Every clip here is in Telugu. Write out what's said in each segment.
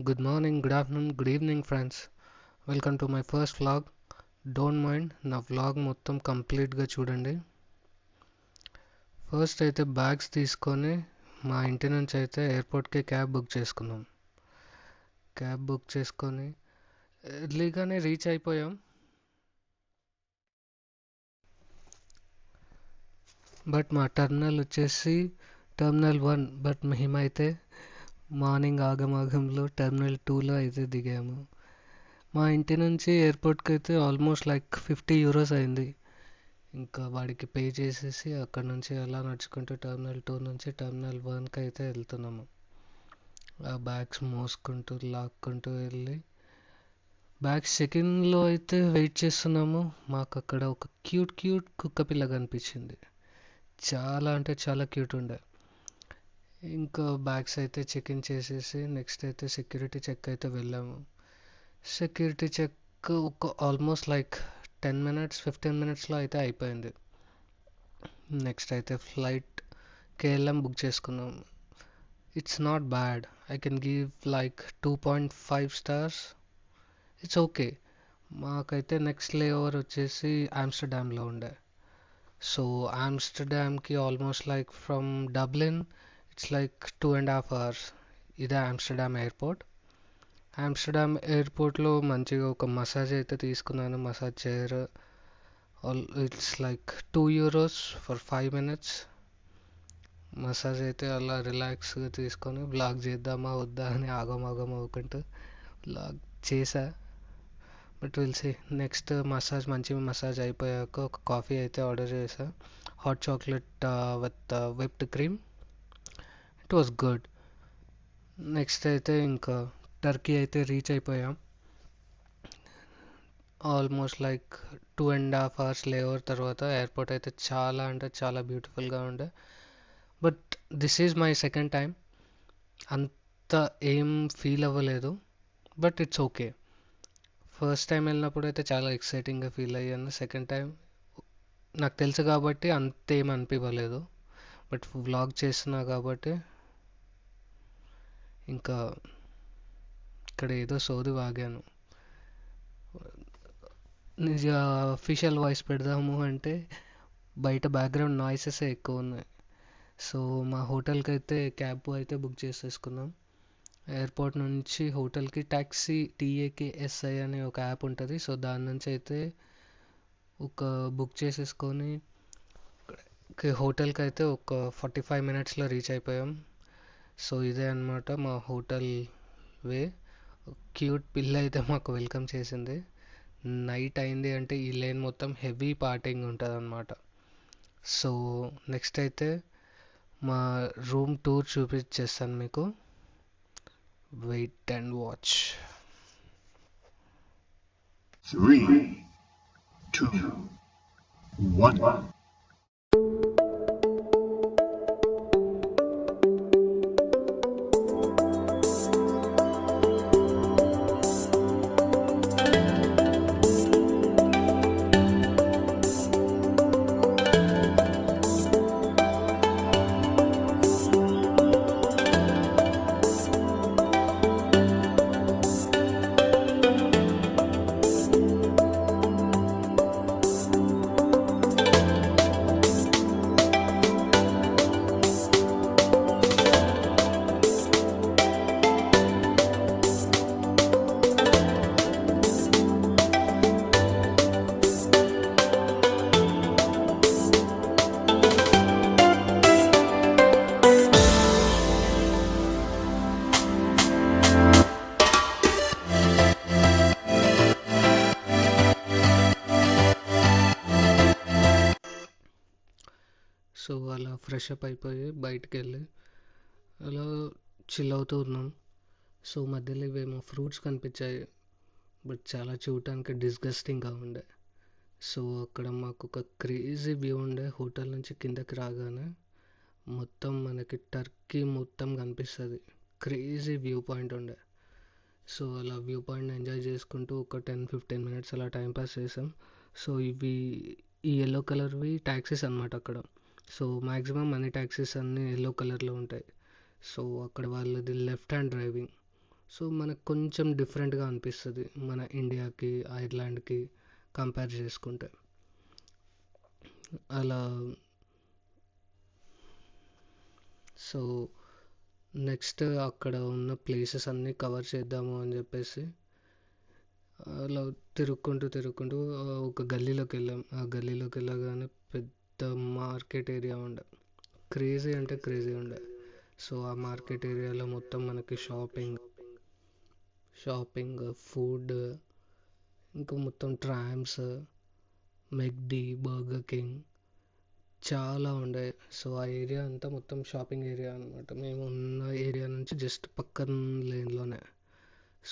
Good morning, good afternoon, good evening, friends. Welcome to my first vlog. Don't mind నా vlog మొత్తం కంప్లీట్గా చూడండి. ఫస్ట్ అయితే బ్యాగ్స్ తీసుకొని మా ఇంటి నుంచి అయితే ఎయిర్పోర్ట్కి క్యాబ్ బుక్ చేసుకున్నాం. క్యాబ్ బుక్ చేసుకొని ఎర్లీగానే రీచ్ అయిపోయాం. బట్ మా టర్మినల్ వచ్చేసి టర్మినల్ 1. బట్ మేమైతే మార్నింగ్ ఆగమాగంలో టర్మినల్ 2లో అయితే దిగాము. మా ఇంటి నుంచి ఎయిర్పోర్ట్కి అయితే ఆల్మోస్ట్ లైక్ €50 అయింది. ఇంకా వాడికి పే చేసేసి అక్కడ నుంచి అలా నడుచుకుంటూ టర్మినల్ 2 నుంచి టర్మినల్ 1కి అయితే వెళ్తున్నాము. ఆ బ్యాగ్స్ మోసుకుంటూ లాక్కుంటూ వెళ్ళి బ్యాగ్స్ చెకిన్లో అయితే వెయిట్ చేస్తున్నాము. మాకు అక్కడ ఒక క్యూట్ కుక్క పిల్ల కనిపించింది. చాలా అంటే చాలా క్యూట్ ఉండే. ఇంకా బ్యాగ్స్ అయితే చెక్ ఇన్ చేసేసి నెక్స్ట్ అయితే సెక్యూరిటీ చెక్ అయితే వెళ్ళాము. సెక్యూరిటీ చెక్ ఒక ఆల్మోస్ట్ లైక్ 10 minutes 15 minutesలో అయితే అయిపోయింది. నెక్స్ట్ అయితే ఫ్లైట్ KLM బుక్ చేసుకున్నాం. It's not bad. I can give like 2.5 stars. It's okay. మాకైతే నెక్స్ట్ లేఓవర్ వచ్చేసి ఆమ్స్టర్డామ్లో ఉండే. సో ఆమ్స్టర్డామ్కి almost like from Dublin it's like 2.5 hours. ఇదే ఆమ్స్టర్డామ్ ఎయిర్పోర్ట్. ఆమ్స్టర్డామ్ ఎయిర్పోర్ట్లో మంచిగా ఒక మసాజ్ అయితే తీసుకున్నాను. Massage chair it's like €2 for 5 minutes. Massage అయితే అలా రిలాక్స్గా తీసుకొని బ్లాగ్ చేద్దామా వద్దా అని ఆగం అవ్వకుంటూ బ్లాగ్ చేసా. But will see. నెక్స్ట్ మంచి మసాజ్ అయిపోయాక ఒక కాఫీ అయితే ఆర్డర్ చేసా. Hot chocolate with whipped cream. It was good. Next అయితే ఇంకా టర్కీ అయితే రీచ్ అయిపోయాం. ఆల్మోస్ట్ లైక్ 2.5 hours లేఓవర్ తర్వాత ఎయిర్పోర్ట్ అయితే చాలా అంటే చాలా బ్యూటిఫుల్గా ఉండే. But this is my second time. అంత ఏం ఫీల్ అవ్వలేదు. But it's okay. First time వెళ్ళినప్పుడు అయితే చాలా ఎక్సైటింగ్గా ఫీల్ అయ్యాను. సెకండ్ టైం నాకు తెలుసు కాబట్టి అంతేం అనిపించలేదు. బట్ వ్లాగ్ చేస్తున్నా కాబట్టి ఇంకా ఇక్కడ ఏదో సోది వాగాను. నిజ అఫీషియల్ వాయిస్ పెడదాము అంటే బయట బ్యాక్గ్రౌండ్ నాయిసెస్ ఎక్కువ ఉన్నాయి. సో మా హోటల్కి అయితే క్యాబ్ అయితే బుక్ చేసేసుకున్నాం. ఎయిర్పోర్ట్ నుంచి హోటల్కి ట్యాక్సీ TAKSI అనే ఒక యాప్ ఉంటుంది. సో దాని నుంచి అయితే ఒక బుక్ చేసేసుకొని హోటల్కి అయితే ఒక 45 minutesలో రీచ్ అయిపోయాం. సో ఇదే అన్నమాట మా హోటల్ వే. క్యూట్ పిల్ల అయితే మాకు వెల్కమ్ చేసింది. నైట్ అయింది అంటే ఈ లేన్ మొత్తం హెవీ పార్టింగ్ ఉంటుంది అన్నమాట. సో నెక్స్ట్ అయితే మా రూమ్ టూర్ చూపించేస్తాను మీకు. Wait and watch. 3, 2, 1. సో అలా ఫ్రెష్ అప్ అయిపోయి బయటికి వెళ్ళి అలా చిల్ అవుతూ ఉన్నాం. సో మధ్యలో ఇవేమో ఫ్రూట్స్ కనిపించాయి. బట్ చాలా చూడటానికి డిస్గస్టింగ్గా ఉండే. సో అక్కడ మాకు ఒక క్రేజీ వ్యూ ఉండే. హోటల్ నుంచి కిందకి రాగానే మొత్తం మనకి టర్కీ మొత్తం కనిపిస్తుంది. క్రేజీ వ్యూ పాయింట్ ఉండే. సో అలా వ్యూ పాయింట్ ఎంజాయ్ చేసుకుంటూ ఒక 10-15 minutes అలా టైంపాస్ చేసాం. సో ఈ ఎల్లో కలర్వి ట్యాక్సీస్ అన్నమాట అక్కడ. సో మ్యాక్సిమం అన్ని ట్యాక్సీస్ అన్నీ ఎల్లో కలర్లో ఉంటాయి. సో అక్కడ వాళ్ళది లెఫ్ట్ హ్యాండ్ డ్రైవింగ్. సో మనకు కొంచెం డిఫరెంట్గా అనిపిస్తుంది మన ఇండియాకి ఐర్లాండ్కి కంపేర్ చేసుకుంటే. అలా సో నెక్స్ట్ అక్కడ ఉన్న ప్లేసెస్ అన్నీ కవర్ చేద్దాము అని చెప్పేసి అలా తిరుక్కుంటూ ఒక గల్లీలోకి వెళ్ళాం. ఆ గల్లీలోకి వెళ్ళగానే పెద్ద మార్కెట్ ఏరియా ఉండే, క్రేజీ అంటే క్రేజీ ఉండే. సో ఆ మార్కెట్ ఏరియాలో మొత్తం మనకి షాపింగ్ ఫుడ్, ఇంకా మొత్తం ట్రామ్స్, మెక్డీ, బర్గర్ కింగ్ చాలా ఉండే. సో ఆ ఏరియా అంతా మొత్తం షాపింగ్ ఏరియా అనమాట. మేము ఉన్న ఏరియా నుంచి జస్ట్ పక్కన లేన్లోనే.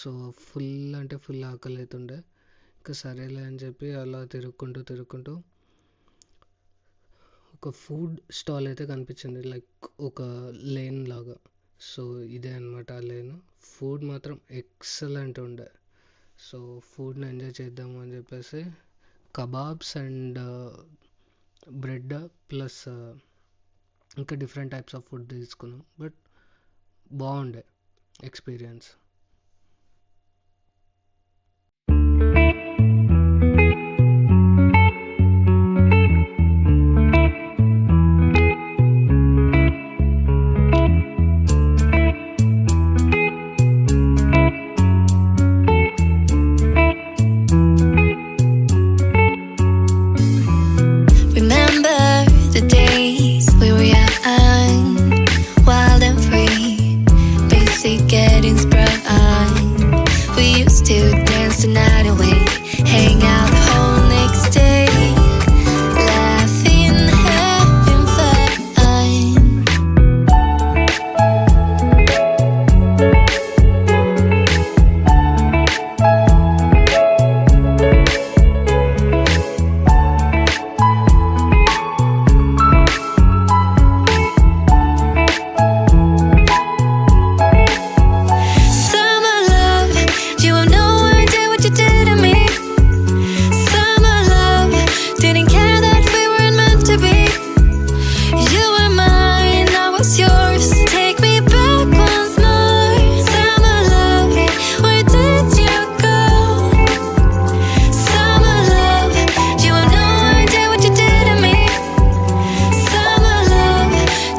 సో ఫుల్ అంటే ఫుల్ ఆకలి అవుతుండే. ఇంకా సరేలే అని చెప్పి అలా తిరుక్కుంటూ ఒక ఫుడ్ స్టాల్ అయితే కనిపించింది, లైక్ ఒక లేన్ లాగా. సో ఇదే అనమాట ఆ లేన్. ఫుడ్ మాత్రం ఎక్సలెంట్ ఉండే. సో ఫుడ్ని ఎంజాయ్ చేద్దాము అని చెప్పేసి కబాబ్స్ అండ్ బ్రెడ్ ప్లస్ ఇంకా డిఫరెంట్ టైప్స్ ఆఫ్ ఫుడ్ తీసుకున్నాం. బట్ బాగుండే experience. Remember the days we were young, wild and free, basic getting sprung. We used to dance the night away, hang out the whole next day, laughing, having fun. Summer love, you have no idea what you did to me. Summer love, didn't care that we weren't meant to be. You were mine, I was yours. Take me back once more. Summer love, where did you go? Summer love, you have no idea what you did to me. Summer love,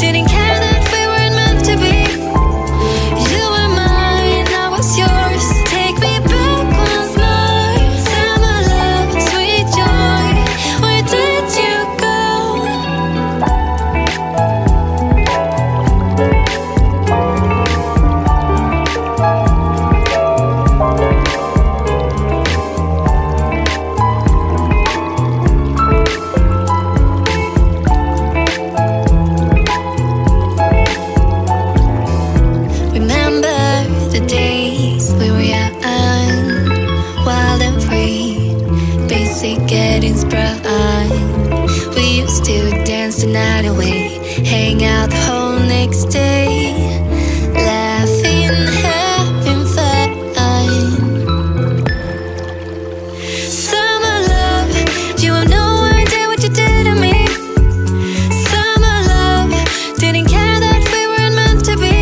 didn't care that we weren't meant to be. You were mine, I was yours. Take me back once more. Summer love, sweet joy, where did you go? Remember the days we were young, wild and free, basic getting sprung. We used to dance the night away, hang out the whole next day, laughing, having fun. Summer love, you have no idea what you did to me. Summer love, didn't care that we weren't meant to be.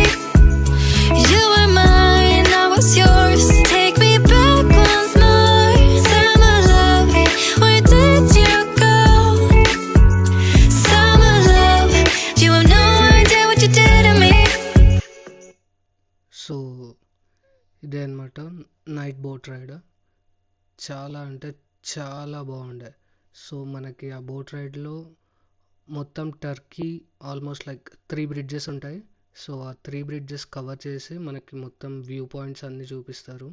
You were mine, I was yours. Take me back once more. Summer love, where did you go? Summer love, you have no idea what you did to me. So ఇదే అనమాట నైట్ బోట్ రైడ్. చాలా అంటే చాలా బాగుండే. సో మనకి ఆ బోట్ రైడ్లో మొత్తం టర్కీ ఆల్మోస్ట్ లైక్ 3 బ్రిడ్జెస్ ఉంటాయి. సో ఆ 3 బ్రిడ్జెస్ కవర్ చేసి మనకి మొత్తం వ్యూ పాయింట్స్ అన్నీ చూపిస్తారు.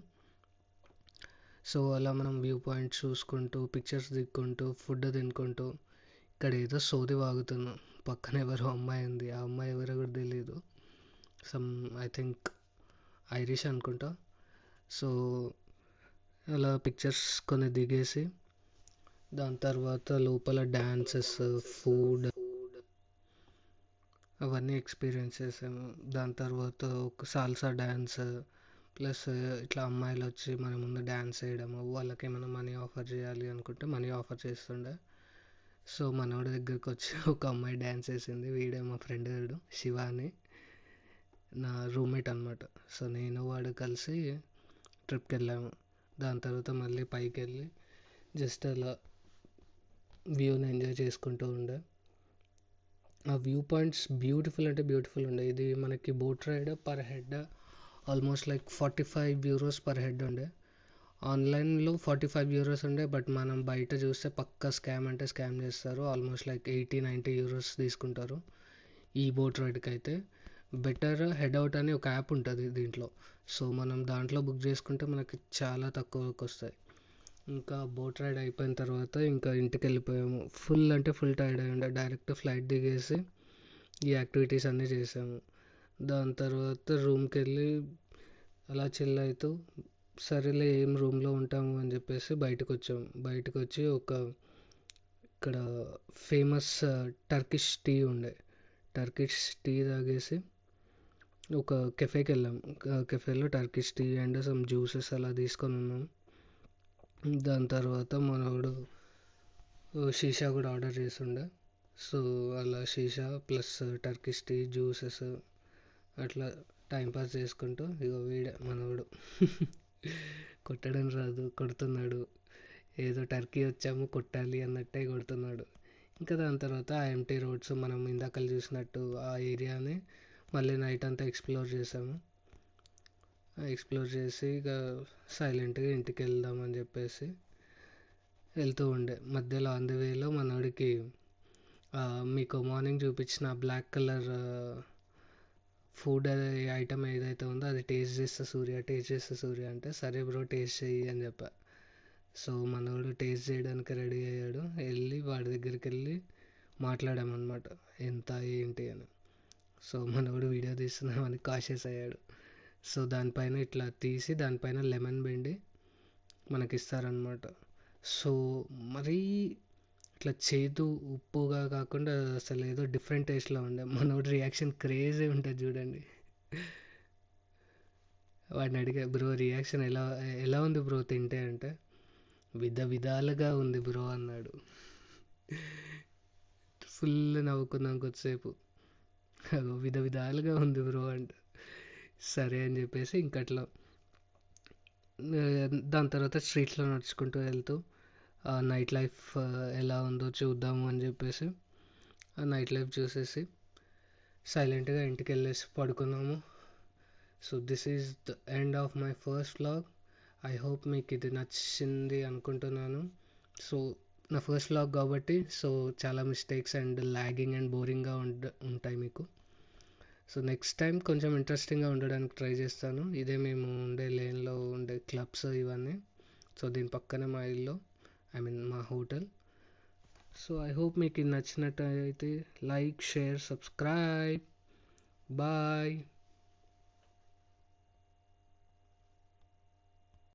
సో అలా మనం వ్యూ పాయింట్స్ చూసుకుంటూ పిక్చర్స్ దిక్కుంటూ ఫుడ్ తినుకుంటూ ఇక్కడ ఏదో సోది వాగుతున్నాం. పక్కన ఎవరో అమ్మాయి ఉంది, ఆ అమ్మాయి ఎవరో కూడా తెలియదు. సమ్ ఐ థింక్ ఐరిష్ అనుకుంటా. సో అలా పిక్చర్స్ కొన్ని దిగేసి దాని తర్వాత లోపల డ్యాన్సెస్, ఫుడ్ అవన్నీ ఎక్స్పీరియన్స్ చేసాము. దాని తర్వాత ఒక సాల్సా డ్యాన్స్ ప్లస్ ఇట్లా అమ్మాయిలు వచ్చి మన ముందు డ్యాన్స్ వేయడము, వాళ్ళకి ఏమైనా మనీ ఆఫర్ చేయాలి అనుకుంటే మనీ ఆఫర్ చేస్తుండే. సో మనోడి దగ్గరికి వచ్చి ఒక అమ్మాయి డ్యాన్స్ వేసింది. వీడే మా ఫ్రెండ్ గాడు శివ అని. నా రూమ్మేట్ అనమాట. సో నేను వాడు కలిసి ట్రిప్కి వెళ్ళాము. దాని తర్వాత మళ్ళీ పైకి వెళ్ళి జస్ట్ అలా వ్యూని ఎంజాయ్ చేసుకుంటూ ఉండే. ఆ వ్యూ పాయింట్స్ బ్యూటిఫుల్ అంటే బ్యూటిఫుల్ ఉండే. ఇది మనకి boat ride per head almost like 45 euros per head ఉండే. ఆన్లైన్లో 45 euros ఉండే, బట్ మనం బయట చూస్తే పక్కా స్కామ్ అంటే స్కామ్ చేస్తారు. ఆల్మోస్ట్ లైక్ 80-90 euros తీసుకుంటారు ఈ బోట్ రైడ్కి అయితే. బెటర్ హెడ్ అవుట్ అని ఒక యాప్ ఉంటుంది దీంట్లో. సో మనం దాంట్లో బుక్ చేసుకుంటే మనకి చాలా తక్కువకి వస్తాయి. ఇంకా బోట్ రైడ్ అయిపోయిన తర్వాత ఇంకా ఇంటికి వెళ్ళిపోయాము. ఫుల్ అంటే ఫుల్ టైర్డ్ అయి ఉండే. డైరెక్ట్ ఫ్లైట్ దిగేసి ఈ యాక్టివిటీస్ అన్నీ చేసాము. దాని తర్వాత రూమ్కి వెళ్ళి అలా చిల్ అవుతూ సరేలే ఏం రూమ్లో ఉంటాము అని చెప్పేసి బయటకు వచ్చాము. బయటకు వచ్చి ఒక ఇక్కడ ఫేమస్ టర్కిష్ టీ ఉండే. టర్కిష్ టీ తాగేసి ఒక కెఫేకి వెళ్ళాం. కెఫేలో Turkish tea and some juices అలా తీసుకొని ఉన్నాం. దాని తర్వాత మనోడు షీషా కూడా ఆర్డర్ చేసిండే. సో అలా షీషా ప్లస్ టర్కిష్ టీ జ్యూసెస్ అట్లా టైంపాస్ చేసుకుంటూ ఇక వీడే మనోడు కొట్టడం రాదు, కొడుతున్నాడు. ఏదో టర్కీ వచ్చాము కొట్టాలి అన్నట్టే కొడుతున్నాడు. ఇంకా దాని తర్వాత ఆ ఎంటీ రోడ్స్ మనం ఇందాకలు చూసినట్టు ఆ ఏరియాని మళ్ళీ నైట్ అంతా ఎక్స్ప్లోర్ చేసాము. ఎక్స్ప్లోర్ చేసి ఇక సైలెంట్గా ఇంటికి వెళ్దామని చెప్పేసి వెళ్తూ ఉండే. మధ్యలో ఆన్ ది వేలో మనోడికి మీకు మార్నింగ్ చూపించిన బ్లాక్ కలర్ ఫుడ్ ఐటమ్ ఏదైతే ఉందో అది టేస్ట్ చేస్తా సూర్య అంటే సరే బ్రో టేస్ట్ చెయ్యి అని చెప్పా. సో మనోడు టేస్ట్ చేయడానికి రెడీ అయ్యాడు. వెళ్ళి వాడి దగ్గరికి వెళ్ళి మాట్లాడామన్నమాట ఎంత ఏంటి అని. సో మనోడు వీడియో తీస్తున్నామని కాషియస్ అయ్యాడు. సో దానిపైన ఇట్లా తీసి దానిపైన లెమన్ పిండి మనకి ఇస్తారనమాట. సో మరీ ఇట్లా చేదు ఉప్పుగా కాకుండా అసలు ఏదో డిఫరెంట్ టేస్ట్లో ఉండే. మనోడి రియాక్షన్ క్రేజీ ఉంటుంది చూడండి. వాడిని అడిగా బ్రో రియాక్షన్ ఎలా ఎలా ఉంది బ్రో తింటే అంటే విధాలుగా ఉంది బ్రో అన్నాడు. ఫుల్ నవ్వుకున్నాం కొద్దిసేపు. విధాలుగా ఉంది బ్రో అంటే సరే అని చెప్పేసి ఇంకట్లా దాని తర్వాత స్ట్రీట్లో నడుచుకుంటూ వెళ్తూ నైట్ లైఫ్ ఎలా ఉందో చూద్దాము అని చెప్పేసి ఆ నైట్ లైఫ్ చూసేసి సైలెంట్గా ఇంటికి వెళ్ళేసి పడుకున్నాము. So this is the end of my first vlog. I hope మీకు ఇది నచ్చింది అనుకుంటున్నాను. సో నా ఫస్ట్ వ్లాగ్ కాబట్టి సో చాలా మిస్టేక్స్ అండ్ లాగింగ్ అండ్ బోరింగ్గా ఉంటాయి మీకు. సో నెక్స్ట్ టైం కొంచెం ఇంట్రెస్టింగ్గా ఉండడానికి ట్రై చేస్తాను. ఇదే మేము ఉండే లేన్లో ఉండే క్లబ్స్ ఇవన్నీ. సో దీని పక్కనే మా ఇల్లు, ఐ మీన్ మా హోటల్. సో ఐ హోప్ మీకు ఇది నచ్చినట్టు అయితే లైక్, షేర్, సబ్స్క్రైబ్. బాయ్.